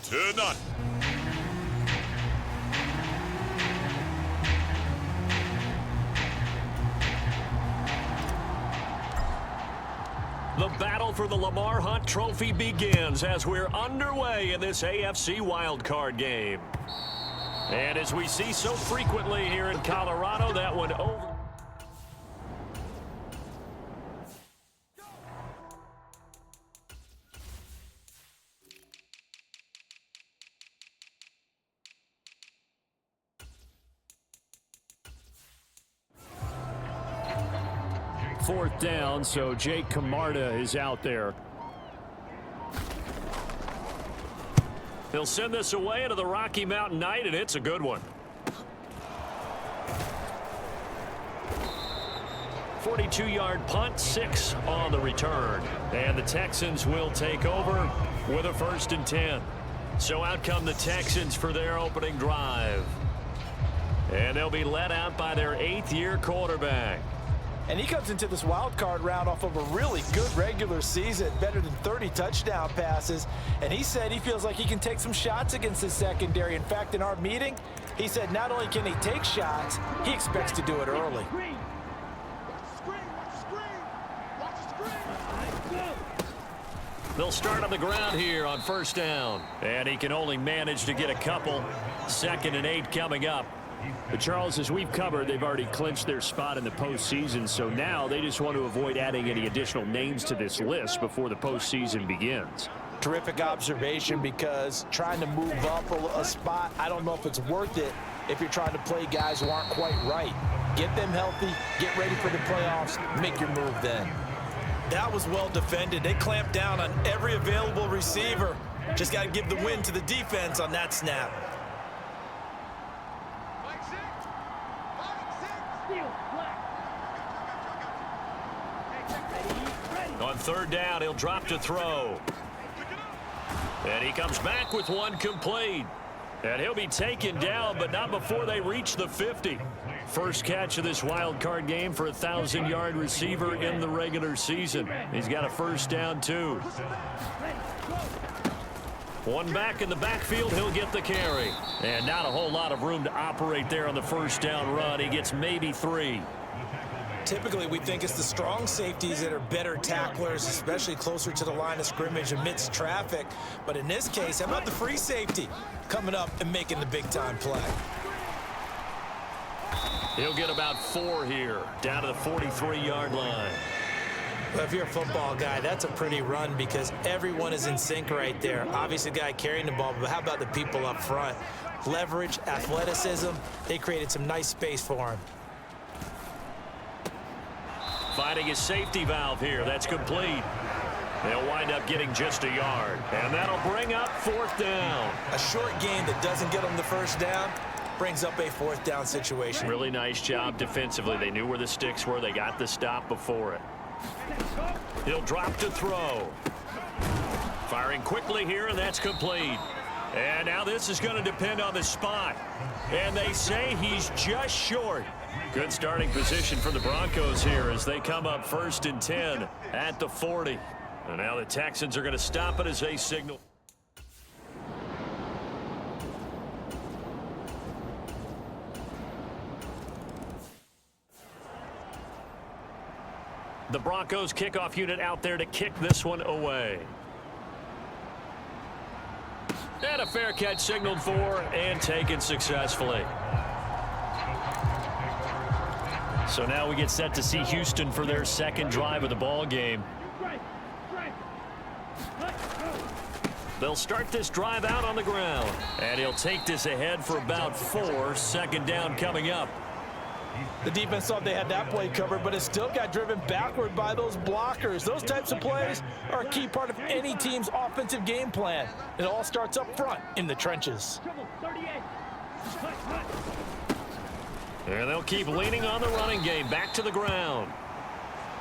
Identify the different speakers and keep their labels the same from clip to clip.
Speaker 1: to none.
Speaker 2: The battle for the Lamar Hunt Trophy begins as we're underway in this AFC Wildcard game. And as we see so frequently here in Colorado, that one over. Fourth down, so Jake Camarda is out there. He'll send this away into the Rocky Mountain Night, and it's a good one. 42-yard punt, 6 on the return. And the Texans will take over with a 1st and 10. So out come the Texans for their opening drive. And they'll be led out by their 8th-year quarterback.
Speaker 3: And he comes into this wild card round off of a really good regular season, better than 30 touchdown passes. And he said he feels like he can take some shots against the secondary. In fact, in our meeting, he said not only can he take shots, he expects to do it early.
Speaker 2: They'll start on the ground here on 1st down. And he can only manage to get a couple. 2nd and 8 coming up. But Charles, as we've covered, they've already clinched their spot in the postseason, so now they just want to avoid adding any additional names to this list before the postseason begins.
Speaker 3: Terrific observation, because trying to move up a spot, I don't know if it's worth it if you're trying to play guys who aren't quite right. Get them healthy, get ready for the playoffs, make your move then. That was well defended. They clamped down on every available receiver. Just got to give the win to the defense on that snap.
Speaker 2: On 3rd down, he'll drop to throw. And he comes back with one complete. And he'll be taken down, but not before they reach the 50. First catch of this wild card game for a 1,000-yard receiver in the regular season. He's got a 1st down, too. One back in the backfield, he'll get the carry. And not a whole lot of room to operate there on the 1st down run. He gets maybe 3.
Speaker 3: Typically, we think it's the strong safeties that are better tacklers, especially closer to the line of scrimmage amidst traffic. But in this case, how about the free safety coming up and making the big-time play?
Speaker 2: He'll get about 4 here, down to the 43-yard line.
Speaker 3: Well, if you're a football guy, that's a pretty run because everyone is in sync right there. Obviously, the guy carrying the ball, but how about the people up front? Leverage, athleticism, they created some nice space for him.
Speaker 2: Finding his safety valve here. That's complete. They'll wind up getting just a yard. And that'll bring up 4th down.
Speaker 3: A short gain that doesn't get them the 1st down brings up a 4th down situation.
Speaker 2: Really nice job defensively. They knew where the sticks were. They got the stop before it. He'll drop to throw. Firing quickly here, and that's complete. And now this is going to depend on the spot. And they say he's just short. Good starting position for the Broncos here as they come up 1st and 10 at the 40. And now the Texans are going to stop it as they signal. The Broncos kickoff unit out there to kick this one away. And a fair catch signaled for and taken successfully. So now we get set to see Houston for their 2nd drive of the ball game. They'll start this drive out on the ground. And he'll take this ahead for about 4. 2nd down coming up.
Speaker 3: The defense thought they had that play covered, but it still got driven backward by those blockers. Those types of plays are a key part of any team's offensive game plan. It all starts up front in the trenches.
Speaker 2: And they'll keep leaning on the running game. Back to the ground.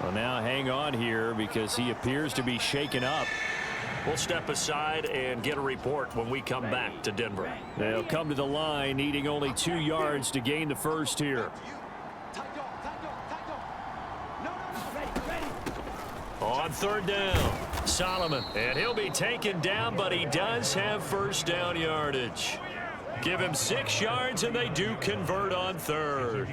Speaker 2: Well, now hang on here because he appears to be shaken up. We'll step aside and get a report when we come back to Denver. They'll come to the line, needing only 2 yards to gain the 1st here. On 3rd down. Solomon, and he'll be taken down, but he does have first down yardage. Give him 6 yards, and they do convert on third.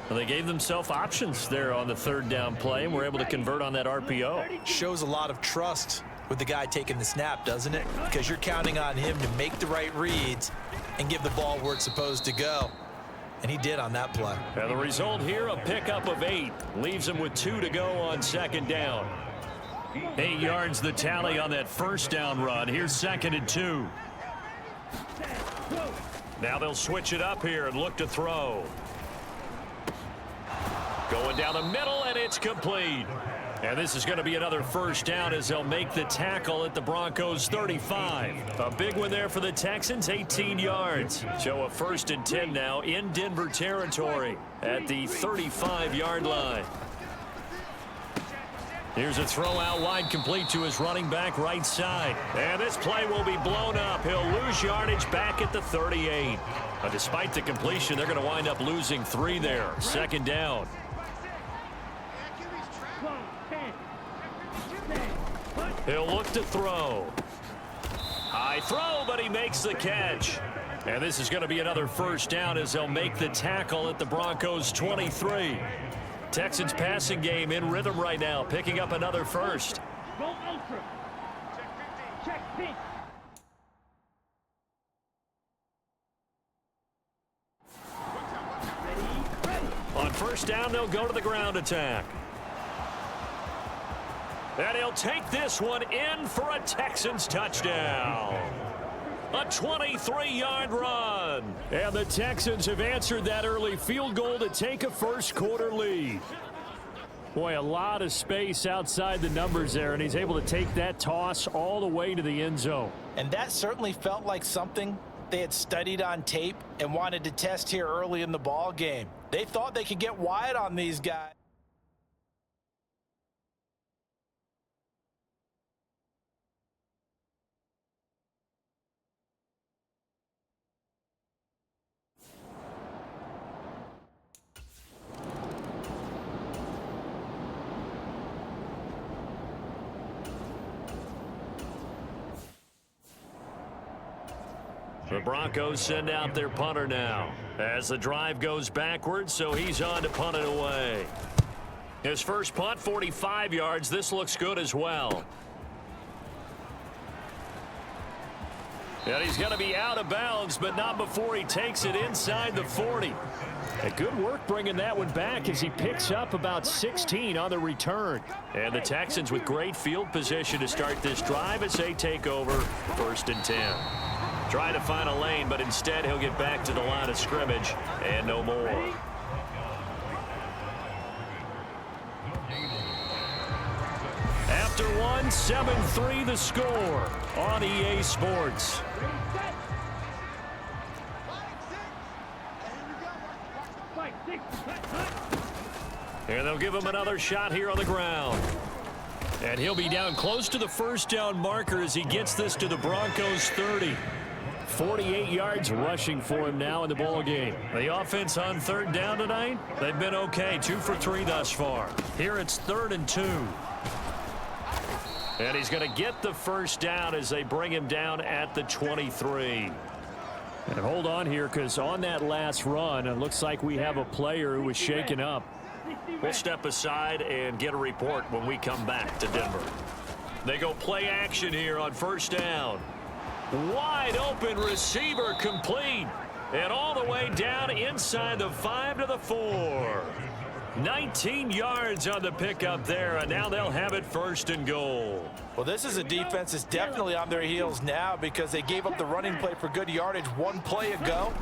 Speaker 2: Well, they gave themselves options there on the third down play, and were able to convert on that RPO.
Speaker 3: Shows a lot of trust with the guy taking the snap, doesn't it? Because you're counting on him to make the right reads and give the ball where it's supposed to go. And he did on that play.
Speaker 2: And the result here, a pickup of 8. Leaves him with 2 to go on second down. 8 yards the tally on that first down run. Here's 2nd and 2. Now they'll switch it up here and look to throw. Going down the middle, and it's complete. And this is going to be another first down as they'll make the tackle at the Broncos 35. A big one there for the Texans, 18 yards. So a 1st and 10 now in Denver territory at the 35-yard line. Here's a throw out wide, complete to his running back right side. And this play will be blown up. He'll lose yardage back at the 38. Despite the completion, they're going to wind up losing 3 there. 2nd down. He'll look to throw. High throw, but he makes the catch. And this is going to be another first down as they'll make the tackle at the Broncos 23. Texans passing game in rhythm right now, picking up another first. On first down, they'll go to the ground attack. And he'll take this one in for a Texans touchdown. A 23-yard run. And the Texans have answered that early field goal to take a first-quarter lead. Boy, a lot of space outside the numbers there, and he's able to take that toss all the way to the end zone.
Speaker 3: And that certainly felt like something they had studied on tape and wanted to test here early in the ball game. They thought they could get wide on these guys.
Speaker 2: The Broncos send out their punter now as the drive goes backwards, so he's on to punt it away. His first punt, 45 yards. This looks good as well. And he's going to be out of bounds, but not before he takes it inside the 40. And good work bringing that one back as he picks up about 16 on the return. And the Texans with great field position to start this drive as they take over 1st and 10. Try to find a lane, but instead he'll get back to the line of scrimmage and no more. After one, 7-3 the score on EA Sports. And they'll give him another shot here on the ground. And he'll be down close to the first down marker as he gets this to the Broncos 30. 48 yards rushing for him now in the ball game. The offense on 3rd down tonight, they've been okay, 2 for 3 thus far. Here it's 3rd and 2. And he's going to get the first down as they bring him down at the 23. And hold on here, because on that last run, it looks like we have a player who was shaken up. We'll step aside and get a report when we come back to Denver. They go play action here on first down. Wide open receiver complete. And all the way down inside the 5 to the 4. 19 yards on the pickup there, and now they'll have it 1st and goal.
Speaker 3: Well, this is a defense that's definitely on their heels now because they gave up the running play for good yardage one play ago.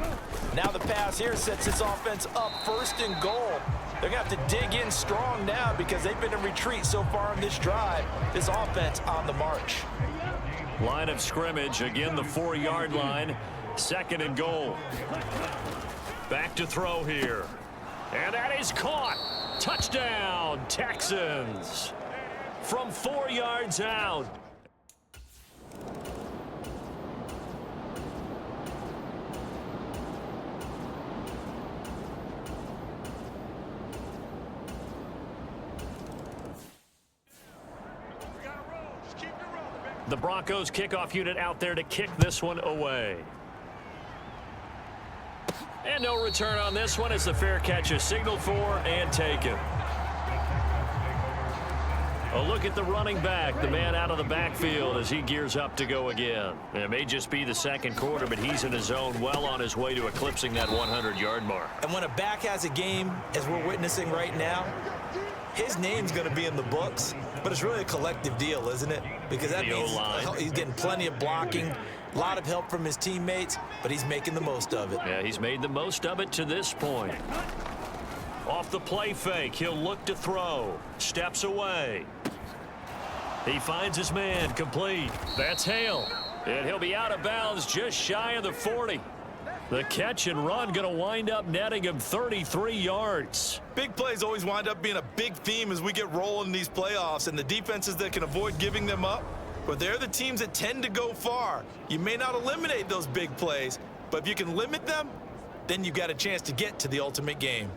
Speaker 3: Now the pass here sets this offense up 1st and goal. They're going to have to dig in strong now because they've been in retreat so far in this drive. This offense on the march.
Speaker 2: Line of scrimmage, again the 4-yard line. 2nd and goal. Back to throw here. And that is caught. Touchdown, Texans. From 4 yards out.
Speaker 1: We got to roll. Just keep
Speaker 2: The Broncos kickoff unit out there to kick this one away. And no return on this one as the fair catch is signaled for and taken. A look at the running back, the man out of the backfield as he gears up to go again. It may just be the second quarter, but he's in his zone, well on his way to eclipsing that 100-yard mark.
Speaker 3: And when a back has a game, as we're witnessing right now, his name's going to be in the books, but it's really a collective deal, isn't it? Because that means he's getting plenty of blocking, a lot of help from his teammates, but he's making the most of it.
Speaker 2: Yeah, he's made the most of it to this point. Off the play fake, he'll look to throw. Steps away. He finds his man, complete. That's Hale. And he'll be out of bounds just shy of the 40. The catch and run going to wind up netting him 33 yards.
Speaker 1: Big plays always wind up being a big theme as we get rolling in these playoffs, and the defenses that can avoid giving them up, but they're the teams that tend to go far. You may not eliminate those big plays, but if you can limit them, then you've got a chance to get to the ultimate game.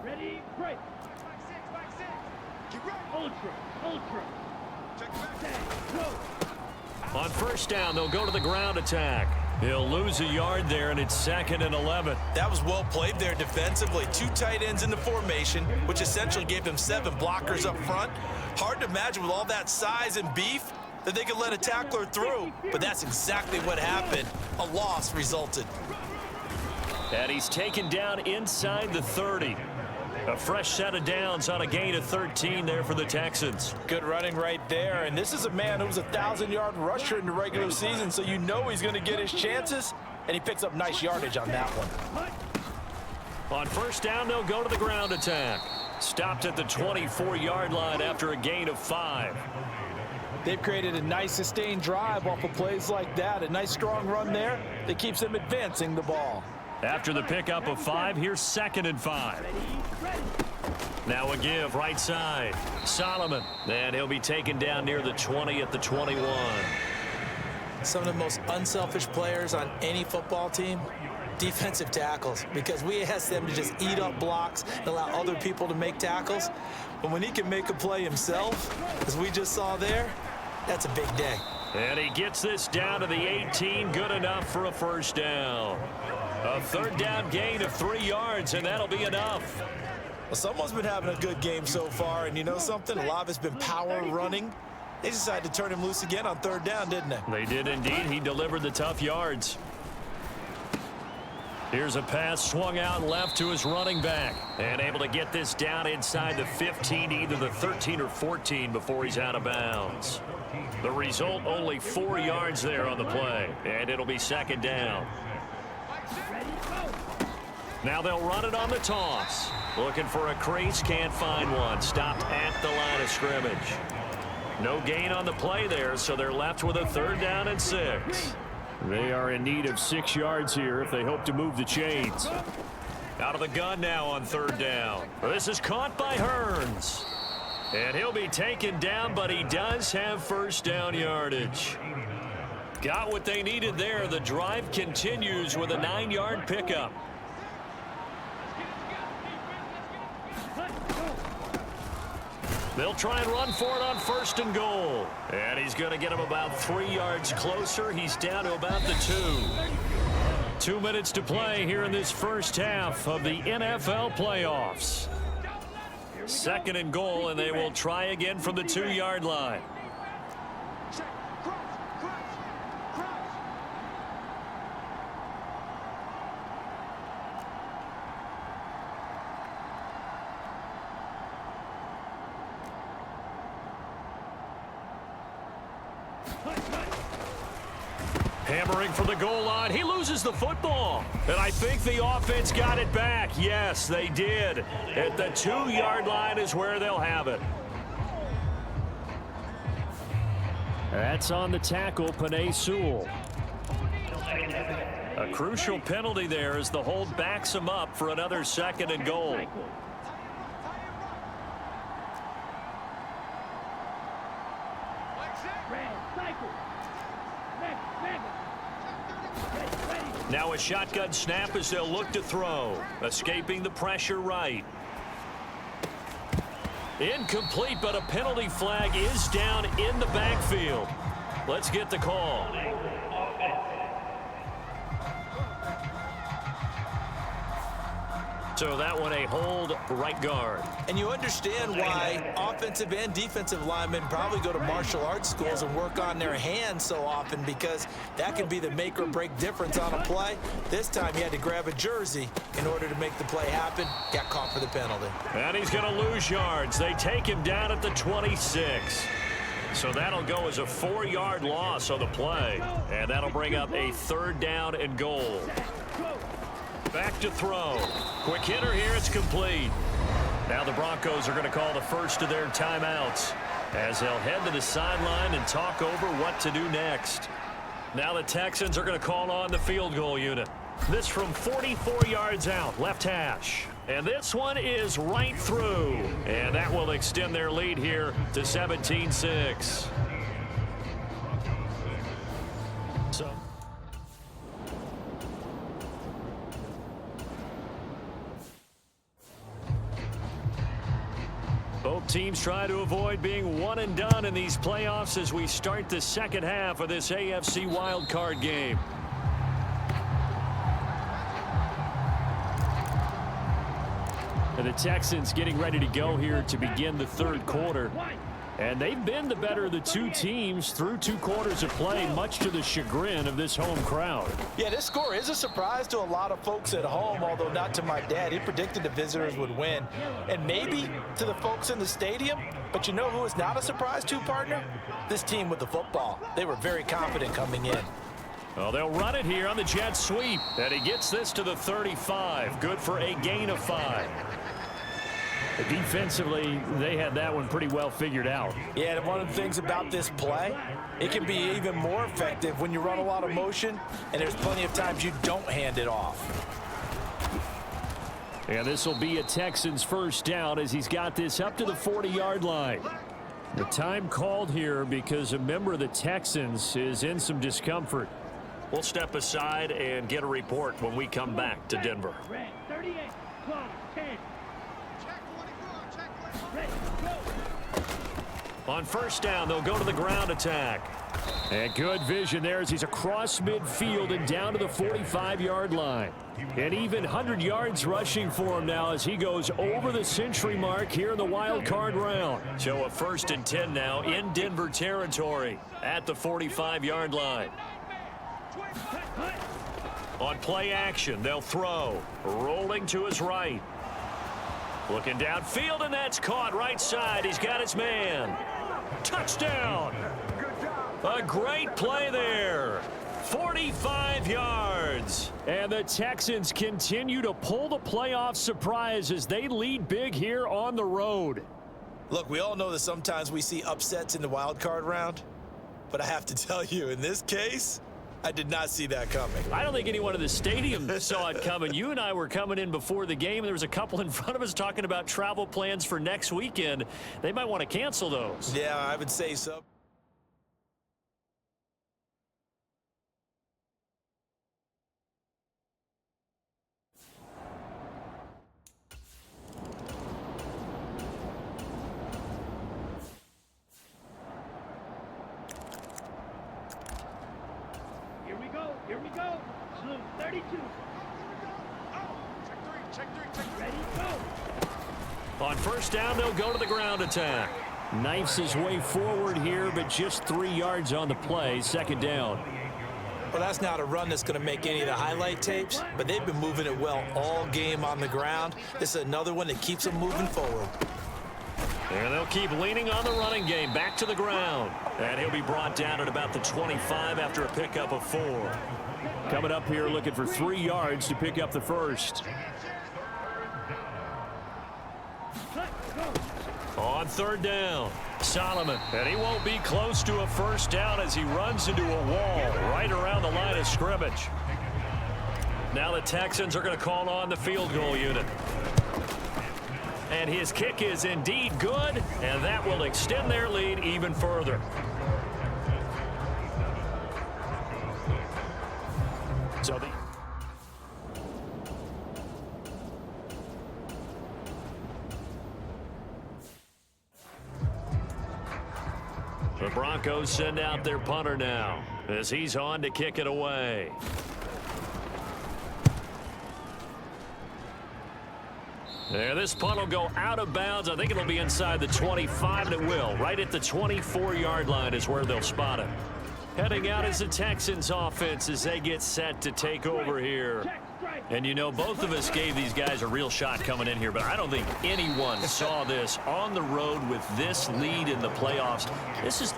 Speaker 4: Ready, break. Ultra.
Speaker 2: On first down, they'll go to the ground attack. He'll lose a yard there, and it's 2nd and 11.
Speaker 3: That was well played there defensively. 2 tight ends in the formation, which essentially gave him 7 blockers up front. Hard to imagine with all that size and beef that they could let a tackler through, but that's exactly what happened. A loss resulted.
Speaker 2: And he's taken down inside the 30. A fresh set of downs on a gain of 13 there for the Texans.
Speaker 3: Good running right there, and this is a man who was a 1,000-yard rusher in the regular season, so you know he's going to get his chances, and he picks up nice yardage on that one.
Speaker 2: On first down, they'll go to the ground attack. Stopped at the 24-yard line after a gain of 5.
Speaker 3: They've created a nice sustained drive off of plays like that. A nice strong run there that keeps them advancing the ball.
Speaker 2: After the pickup of 5, here's 2nd and 5. Now a give right side. Solomon. And he'll be taken down near the 20 at the 21.
Speaker 3: Some of the most unselfish players on any football team, defensive tackles, because we ask them to just eat up blocks and allow other people to make tackles. But when he can make a play himself, as we just saw there, that's a big day.
Speaker 2: And he gets this down to the 18. Good enough for a first down. A 3rd down gain of 3 yards, and that'll be enough.
Speaker 3: Well, someone's been having a good game so far, and you know something? A lot of it's been power running. They decided to turn him loose again on 3rd down, didn't they?
Speaker 2: They did indeed. He delivered the tough yards. Here's a pass swung out left to his running back. And able to get this down inside the 15, either the 13 or 14 before he's out of bounds. The result, only 4 yards there on the play. And it'll be 2nd down. Now they'll run it on the toss. Looking for a crease, can't find one. Stopped at the line of scrimmage. No gain on the play there, so they're left with a 3rd down and 6. They are in need of 6 yards here if they hope to move the chains. Out of the gun now on 3rd down. This is caught by Hearns. And he'll be taken down, but he does have first down yardage. Got what they needed there. The drive continues with a 9-yard pickup. They'll try and run for it on 1st and goal. And he's going to get him about 3 yards closer. He's down to about the 2. 2 minutes to play here in this first half of the NFL playoffs. 2nd and goal, and they will try again from the 2-yard line. Hammering from the goal line. He loses the football. And I think the offense got it back. Yes, they did. At the 2-yard line is where they'll have it. That's on the tackle, Penei Sewell. A crucial penalty there as the hold backs him up for another 2nd and goal. Now a shotgun snap as they'll look to throw. Escaping the pressure right. Incomplete, but a penalty flag is down in the backfield. Let's get the call. So that one a hold right guard.
Speaker 3: And you understand why offensive and defensive linemen probably go to martial arts schools and work on their hands so often, because that can be the make or break difference on a play. This time he had to grab a jersey in order to make the play happen. Got caught for the penalty.
Speaker 2: And he's going to lose yards. They take him down at the 26. So that'll go as a 4-yard loss on the play. And that'll bring up a 3rd down and goal. Back to throw. Quick hitter here. It's complete. Now the Broncos are going to call the first of their timeouts as they'll head to the sideline and talk over what to do next. Now the Texans are going to call on the field goal unit. This from 44 yards out, left hash. And this one is right through. And that will extend their lead here to 17-6. So both teams try to avoid being one and done in these playoffs as we start the second half of this AFC wildcard game. And the Texans getting ready to go here to begin the 3rd quarter. And they've been the better of the 2 teams through 2 quarters of play, much to the chagrin of this home crowd.
Speaker 3: Yeah, this score is a surprise to a lot of folks at home, although not to my dad. He predicted the visitors would win. And maybe to the folks in the stadium. But you know who is not a surprise to, partner? This team with the football. They were very confident coming in.
Speaker 2: Well, they'll run it here on the jet sweep. And he gets this to the 35. Good for a gain of 5. Defensively, they had that one pretty well figured out.
Speaker 3: Yeah, and one of the things about this play, it can be even more effective when you run a lot of motion, and there's plenty of times you don't hand it off.
Speaker 2: And this will be a Texans 1st down as he's got this up to the 40-yard line. The time called here because a member of the Texans is in some discomfort. We'll step aside and get a report when we come back to Denver.
Speaker 4: 38, 10.
Speaker 2: On 1st down, they'll go to the ground attack. And good vision there as he's across midfield and down to the 45-yard line. And even 100 yards rushing for him now as he goes over the century mark here in the wild card round. So a 1st and 10 now in Denver territory at the 45-yard line. On play action, they'll throw. Rolling to his right. Looking downfield, and that's caught right side. He's got his man. Touchdown. A great play there. 45 yards. And the Texans continue to pull the playoff surprise as they lead big here on the road.
Speaker 3: Look, we all know that sometimes we see upsets in the wild card round, but I have to tell you, in this case, I did not see that coming.
Speaker 2: I don't think anyone in the stadium saw it coming. You and I were coming in before the game, and there was a couple in front of us talking about travel plans for next weekend. They might want to cancel those.
Speaker 3: Yeah, I would say so.
Speaker 4: Here we go. Blue 32. Check three. Ready, go.
Speaker 2: On 1st down, they'll go to the ground attack. Knifes his way forward here, but just 3 yards on the play. 2nd down.
Speaker 3: Well, that's not a run that's going to make any of the highlight tapes, but they've been moving it well all game on the ground. This is another one that keeps them moving forward.
Speaker 2: And they'll keep leaning on the running game back to the ground. And he'll be brought down at about the 25 after a pickup of 4.
Speaker 5: Coming up here looking for 3 yards to pick up the first.
Speaker 2: On 3rd down, Solomon. And he won't be close to a first down as he runs into a wall right around the line of scrimmage. Now the Texans are going to call on the field goal unit. And his kick is indeed good, and that will extend their lead even further. So the Broncos send out their punter now as he's on to kick it away. There, this punt will go out of bounds. I think it'll be inside the 25, and it will. Right at the 24-yard line is where they'll spot it. Heading out is the Texans offense as they get set to take over here. And you know, both of us gave these guys a real shot coming in here, but I don't think anyone saw this on the road with this lead in the playoffs.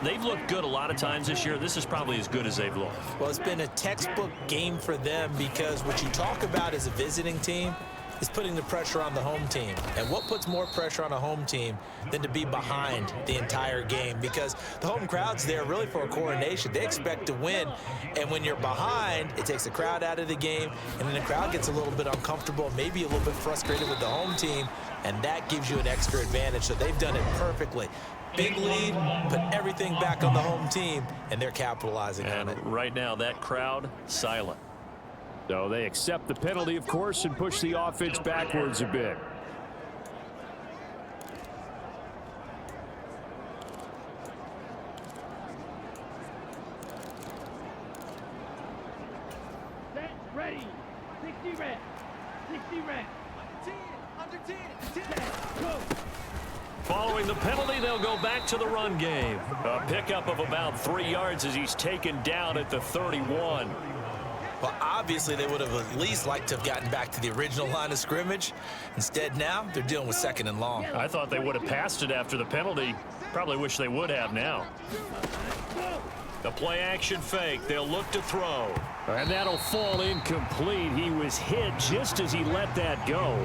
Speaker 2: They've looked good a lot of times this year. This is probably as good as they've looked.
Speaker 3: Well, it's been a textbook game for them because what you talk about as a visiting team is putting the pressure on the home team. And what puts more pressure on a home team than to be behind the entire game? Because the home crowd's there really for a coronation. They expect to win. And when you're behind, it takes the crowd out of the game. And then the crowd gets a little bit uncomfortable, maybe a little bit frustrated with the home team. And that gives you an extra advantage. So they've done it perfectly. Big lead, put everything back on the home team, and they're capitalizing on it.
Speaker 2: Right now, that crowd, silent.
Speaker 5: So they accept the penalty, of course, and push the offense backwards a bit.
Speaker 4: Set, ready. 60 reps. 60 reps. 10, under 10, 10. Set, go.
Speaker 2: Following the penalty, they'll go back to the run game. A pickup of about 3 yards as he's taken down at the 31.
Speaker 3: Well, obviously, they would have at least liked to have gotten back to the original line of scrimmage. Instead, now they're dealing with 2nd and long.
Speaker 2: I thought they would have passed it after the penalty. Probably wish they would have now. The play action fake. They'll look to throw.
Speaker 5: And that'll fall incomplete. He was hit just as he let that go.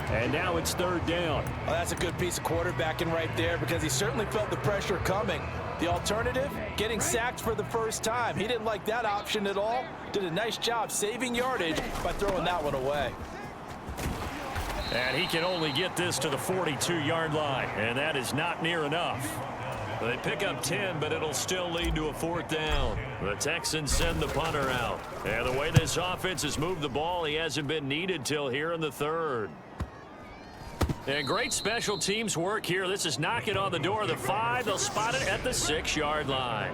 Speaker 5: And now it's 3rd down.
Speaker 3: Well, that's a good piece of quarterbacking right there because he certainly felt the pressure coming. The alternative, getting sacked for the first time. He didn't like that option at all. Did a nice job saving yardage by throwing that one away.
Speaker 2: And he can only get this to the 42-yard line, and that is not near enough. They pick up 10, but it'll still lead to a 4th down. The Texans send the punter out. And the way this offense has moved the ball, he hasn't been needed till here in the 3rd. And great special teams work here. This is knocking on the door of the 5. They'll spot it at the 6-yard line.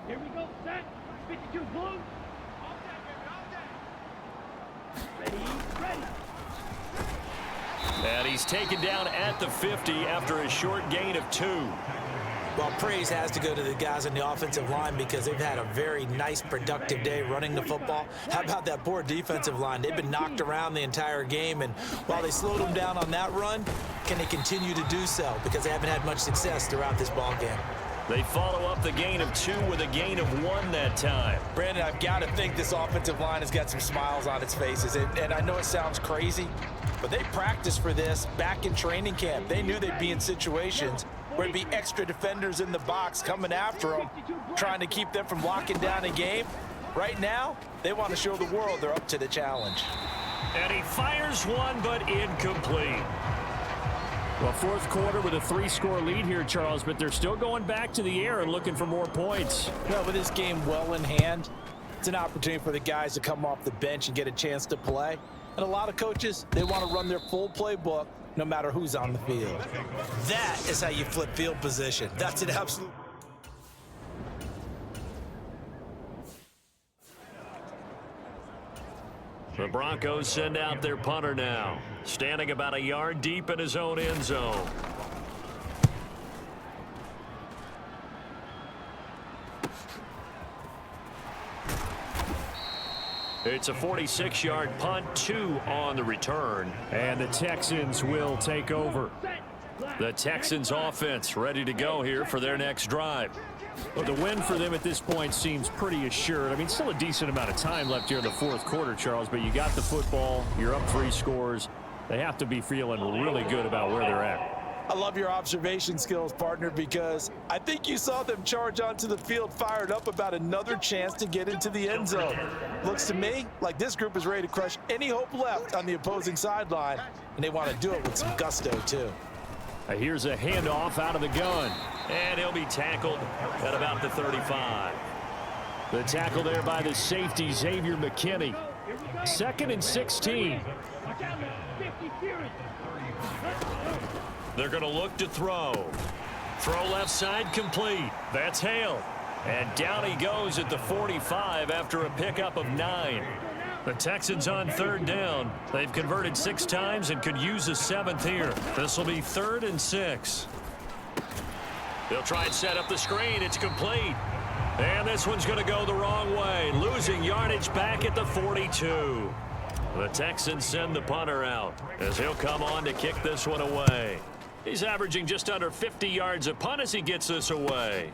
Speaker 4: Here we go, set. 52 blue. Ready, ready.
Speaker 2: And he's taken down at the 50 after a short gain of 2.
Speaker 3: Well, praise has to go to the guys on the offensive line because they've had a very nice, productive day running the football. How about that poor defensive line? They've been knocked around the entire game, and while they slowed them down on that run, can they continue to do so? Because they haven't had much success throughout this ball game.
Speaker 2: They follow up the gain of 2 with a gain of 1 that time.
Speaker 3: Brandon, I've got to think this offensive line has got some smiles on its faces, and I know it sounds crazy, but they practiced for this back in training camp. They knew they'd be in situations where it'd be extra defenders in the box coming after them, trying to keep them from locking down a game. Right now, they want to show the world they're up to the challenge.
Speaker 2: And he fires one, but incomplete.
Speaker 5: Well, 4th quarter with a 3-score lead here, Charles, but they're still going back to the air and looking for more points.
Speaker 3: Well, with this game well in hand, it's an opportunity for the guys to come off the bench and get a chance to play. And a lot of coaches, they want to run their full playbook no matter who's on the field. That is how you flip field position. That's an absolute...
Speaker 2: The Broncos send out their punter now, standing about a yard deep in his own end zone. It's a 46-yard punt, 2 on the return.
Speaker 5: And the Texans will take over.
Speaker 2: The Texans offense ready to go here for their next drive.
Speaker 5: Well, the win for them at this point seems pretty assured. I mean, still a decent amount of time left here in the fourth quarter, Charles, but you got the football. You're up 3 scores. They have to be feeling really good about where they're at.
Speaker 3: I love your observation skills, partner, because I think you saw them charge onto the field fired up about another chance to get into the end zone. Looks to me like this group is ready to crush any hope left on the opposing sideline, and they want to do it with some gusto, too.
Speaker 5: Here's a handoff out of the gun.
Speaker 2: And he'll be tackled at about the 35.
Speaker 5: The tackle there by the safety, Xavier McKinney. 2nd and 16.
Speaker 2: They're going to look to throw. Throw left side complete. That's Hale. And down he goes at the 45 after a pickup of 9. The Texans on 3rd down. They've converted 6 times and could use a 7th here. This will be 3rd and 6. They'll try and set up the screen. It's complete. And this one's going to go the wrong way. Losing yardage back at the 42. The Texans send the punter out as he'll come on to kick this one away. He's averaging just under 50 yards a punt as he gets this away.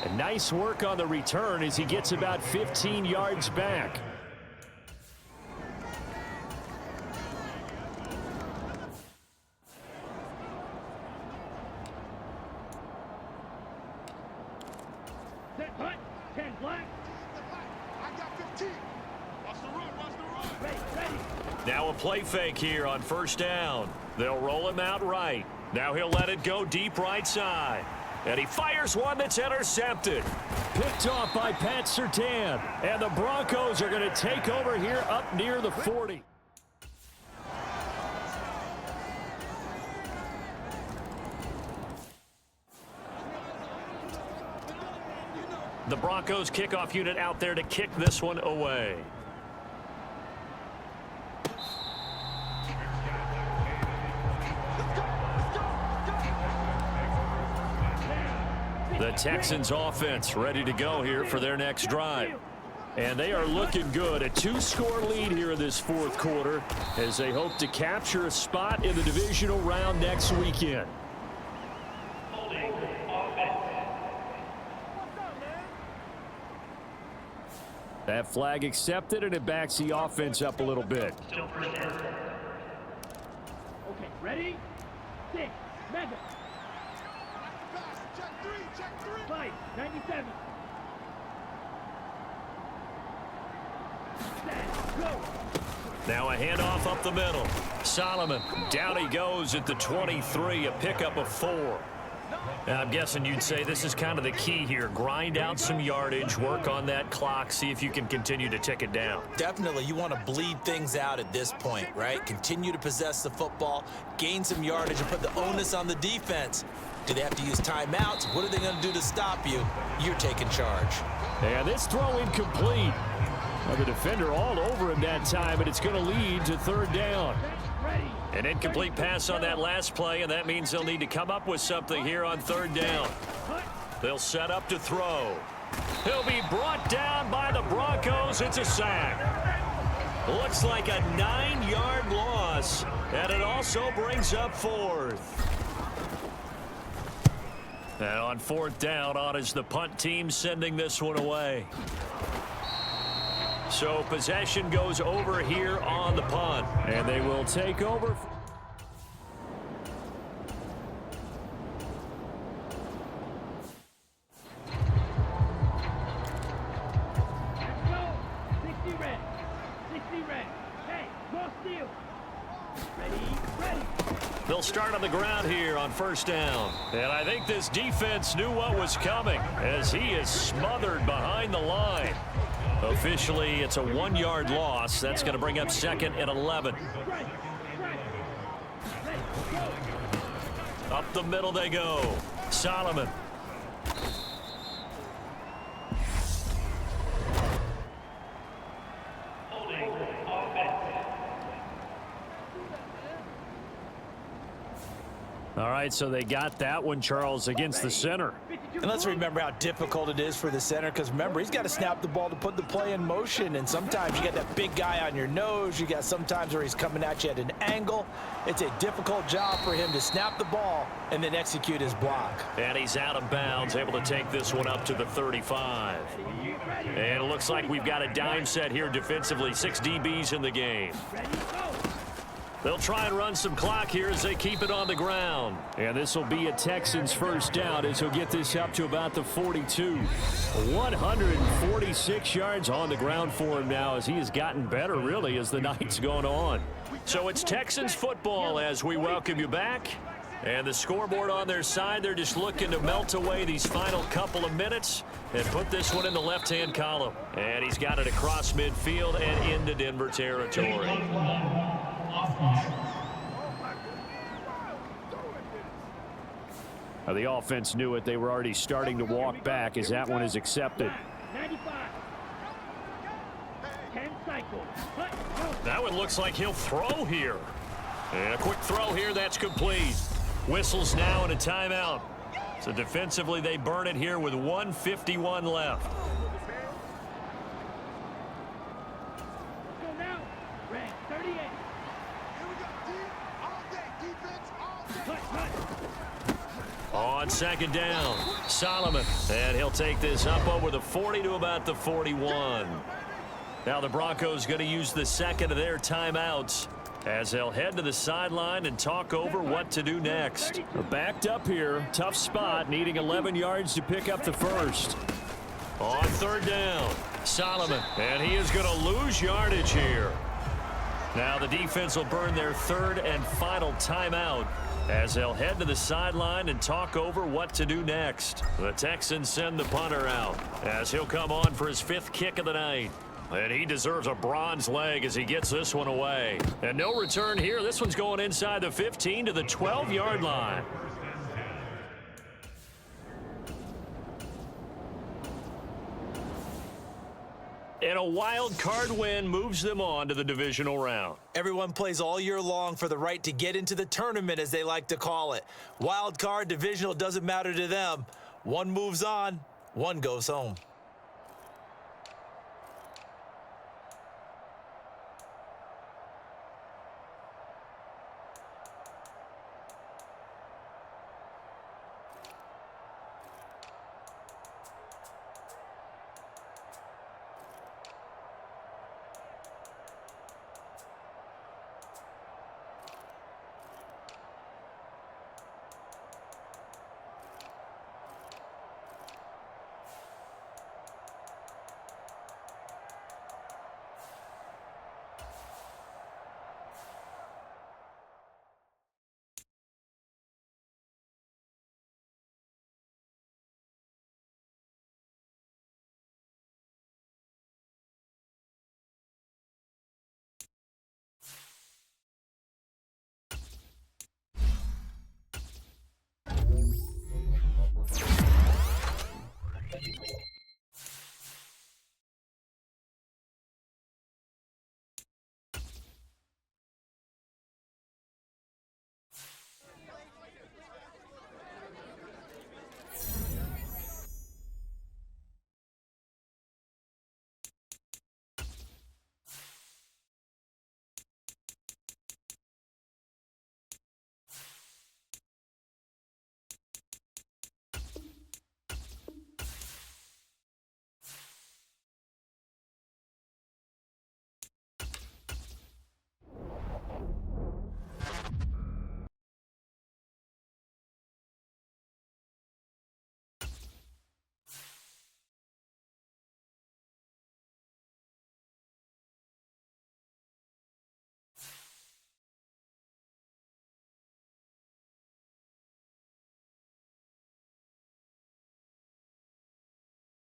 Speaker 5: And nice work on the return as he gets about 15 yards back.
Speaker 4: Set punt. 10 black.
Speaker 6: I got 15. Watch the run. Watch the run.
Speaker 4: Ready.
Speaker 2: Now a play fake here on 1st down. They'll roll him out right. Now he'll let it go deep right side. And he fires one that's intercepted.
Speaker 5: Picked off by Pat Surtain. And the Broncos are going to take over here up near the 40.
Speaker 2: The Broncos kickoff unit out there to kick this one away. The Texans offense ready to go here for their next drive.
Speaker 5: And they are looking good. A 2-score lead here in this 4th quarter as they hope to capture a spot in the divisional round next weekend. That flag accepted, and it backs the offense up a little bit.
Speaker 4: Okay, ready? 6. Mega.
Speaker 6: Pass. Check 3. Check 3.
Speaker 4: 5. 97. Set. Go.
Speaker 2: Now a handoff up the middle. Solomon, down he goes at the 23, a pickup of 4. And I'm guessing you'd say this is kind of the key here. Grind out some yardage, work on that clock, see if you can continue to tick it down.
Speaker 3: Definitely, you want to bleed things out at this point, right? Continue to possess the football, gain some yardage, and put the onus on the defense. Do they have to use timeouts? What are they going to do to stop you? You're taking charge.
Speaker 5: And this throw incomplete. Well, the defender all over him that time, but it's going to lead to 3rd down.
Speaker 4: Ready.
Speaker 2: An incomplete pass on that last play, and that means they'll need to come up with something here on 3rd down. They'll set up to throw. He'll be brought down by the Broncos. It's a sack. Looks like a 9-yard loss, and it also brings up 4th. And on 4th down, on is the punt team sending this one away. So possession goes over here on the punt.
Speaker 5: And they will take over.
Speaker 4: Let's go. 60 red. 60 red. Hey, more steel. Ready.
Speaker 2: They'll start on the ground here on 1st down. And I think this defense knew what was coming as he is smothered behind the line. Officially, it's a 1-yard loss. That's going to bring up 2nd and 11. Up the middle they go. Solomon.
Speaker 5: All right, so they got that one, Charles, against the center.
Speaker 3: And let's remember how difficult it is for the center, because remember, he's got to snap the ball to put the play in motion, and sometimes you got that big guy on your nose. You got sometimes where he's coming at you at an angle. It's a difficult job for him to snap the ball and then execute his block.
Speaker 2: And he's out of bounds, able to take this one up to the 35. And it looks like we've got a dime set here defensively. 6 DBs in the game. They'll try and run some clock here as they keep it on the ground.
Speaker 5: And this will be a Texans first down as he'll get this up to about the 42. 146 yards on the ground for him now as he has gotten better, really, as the night's gone on.
Speaker 2: So it's Texans football as we welcome you back. And the scoreboard on their side, they're just looking to melt away these final couple of minutes and put this one in the left-hand column. And he's got it across midfield and into Denver territory.
Speaker 5: The offense knew it. They were already starting to walk back as that one is accepted.
Speaker 4: 95. 10 cycles.
Speaker 2: That one looks like he'll throw here. And a quick throw here, that's complete. Whistles now and a timeout. So defensively, they burn it here with 1:51 left.
Speaker 4: Go now. Red 38.
Speaker 6: Here we go. Deep all day. Defense all day.
Speaker 4: Cut.
Speaker 2: On second down, Solomon. And he'll take this up over the 40 to about the 41. Now the Broncos going to use the second of their timeouts as they'll head to the sideline and talk over what to do next.
Speaker 5: They're backed up here. Tough spot, needing 11 yards to pick up the first.
Speaker 2: On third down, Solomon. And he is going to lose yardage here. Now the defense will burn their third and final timeout as they'll head to the sideline and talk over what to do next. The Texans send the punter out as he'll come on for his 5th kick of the night. And he deserves a bronze leg as he gets this one away. And no return here. This one's going inside the 15 to the 12-yard line. And a wild card win moves them on to the divisional round.
Speaker 3: Everyone plays all year long for the right to get into the tournament, as they like to call it. Wild card, divisional, doesn't matter to them. One moves on, one goes home.